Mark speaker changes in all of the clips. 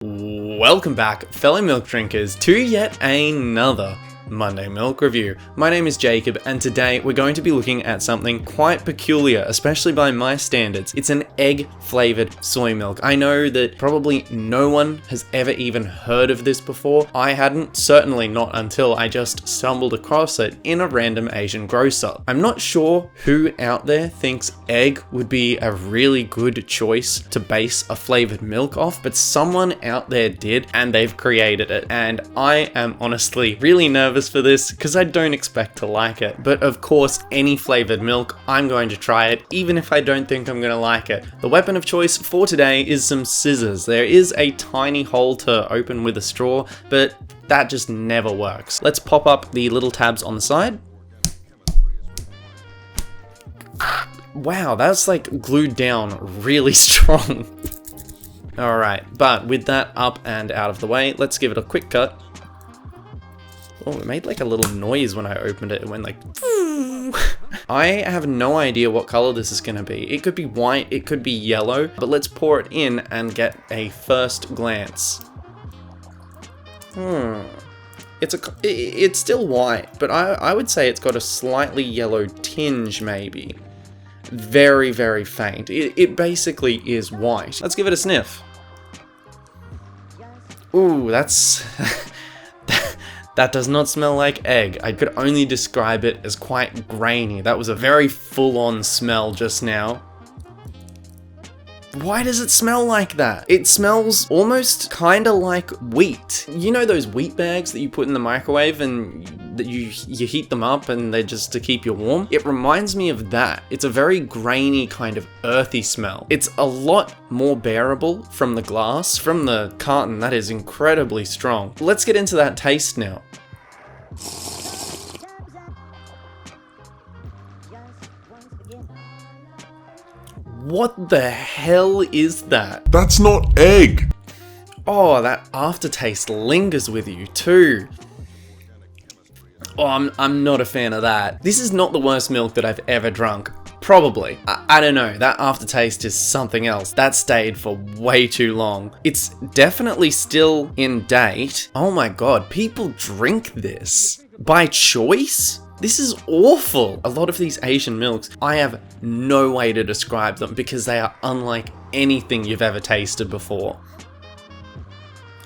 Speaker 1: Welcome back, fellow milk drinkers, to yet another Monday Milk Review. My name is Jacob, and today we're going to be looking at something quite peculiar, especially by my standards. It's an egg-flavored soy milk. I know that probably no one has ever even heard of this before. I hadn't, certainly not until I just stumbled across it in a random Asian grocer. I'm not sure who out there thinks egg would be a really good choice to base a flavored milk off, but someone out there did, and they've created it. And I am honestly really nervous for this because I don't expect to like it. But of course, any flavored milk, I'm going to try it, even if I don't think I'm going to like it. The weapon of choice for today is some scissors. There is a tiny hole to open with a straw, but that just never works. Let's pop up the little tabs on the side. Wow, that's like glued down really strong. Alright, but with that up and out of the way, let's give it a quick cut. Oh, it made like a little noise when I opened it. It went like... I have no idea what color this is going to be. It could be white, it could be yellow, but let's pour it in and get a first glance. It's still white, but I would say it's got a slightly yellow tinge maybe. Very, very faint. It basically is white. Let's give it a sniff. Ooh, that's... That does not smell like egg. I could only describe it as quite grainy. That was a very full-on smell just now. Why does it smell like that? It smells almost kinda like wheat. You know those wheat bags that you put in the microwave and that you heat them up and they're just to keep you warm? It reminds me of that. It's a very grainy kind of earthy smell. It's a lot more bearable from the glass. From the carton, that is incredibly strong. Let's get into that taste now. What the hell is that?
Speaker 2: That's not egg!
Speaker 1: Oh, that aftertaste lingers with you too. Oh, I'm not a fan of that. This is not the worst milk that I've ever drunk. Probably. I don't know, that aftertaste is something else. That stayed for way too long. It's definitely still in date. Oh my god, people drink this by choice? This is awful. A lot of these Asian milks, I have no way to describe them because they are unlike anything you've ever tasted before.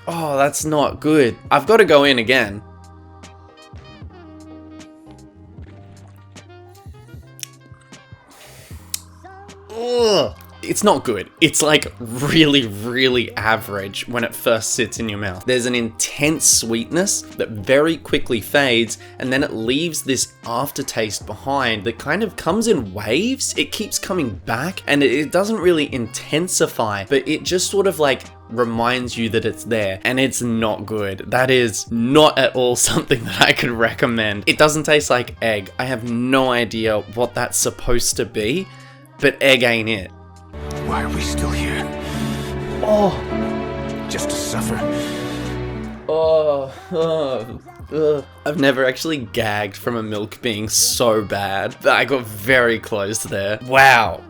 Speaker 1: Oh, that's not good. I've got to go in again. Ugh. It's not good. It's like really, really average when it first sits in your mouth. There's an intense sweetness that very quickly fades, and then it leaves this aftertaste behind that kind of comes in waves. It keeps coming back, and it doesn't really intensify, but it just sort of like reminds you that it's there, and it's not good. That is not at all something that I could recommend. It doesn't taste like egg. I have no idea what that's supposed to be, but egg ain't it.
Speaker 3: Why are we still here?
Speaker 1: Oh.
Speaker 3: Just to suffer?
Speaker 1: I've never actually gagged from a milk being so bad. I got very close there. Wow.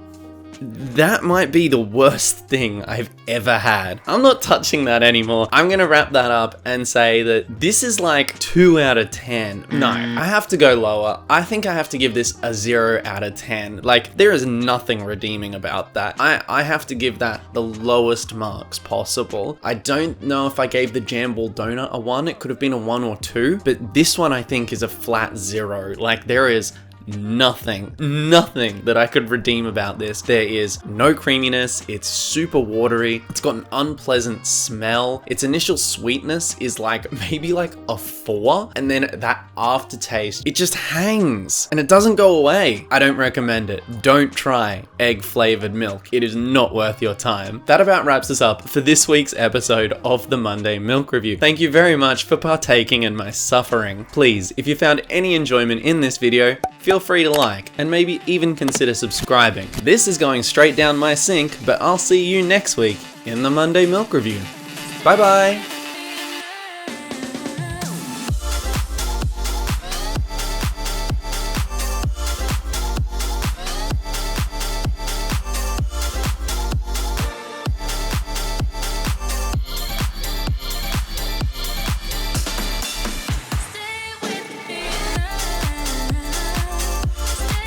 Speaker 1: That might be the worst thing I've ever had. I'm not touching that anymore. I'm gonna wrap that up and say that this is like 2 out of 10. No, I have to go lower. I think I have to give this a 0 out of 10. Like, there is nothing redeeming about that. I have to give that the lowest marks possible. I don't know if I gave the Jamball Donut a 1. It could have been a 1 or 2, but this one I think is a flat 0. Like, there is nothing that I could redeem about this. There is no creaminess, it's super watery, it's got an unpleasant smell, its initial sweetness is like maybe like a 4, and then that aftertaste, it just hangs and it doesn't go away. I don't recommend it. Don't try egg flavored milk. It is not worth your time. That about wraps us up for this week's episode of the Monday Milk Review. Thank you very much for partaking in my suffering. Please, if you found any enjoyment in this video, feel free to like, and maybe even consider subscribing. This is going straight down my sink, but I'll see you next week in the Monday Milk Review. Bye bye!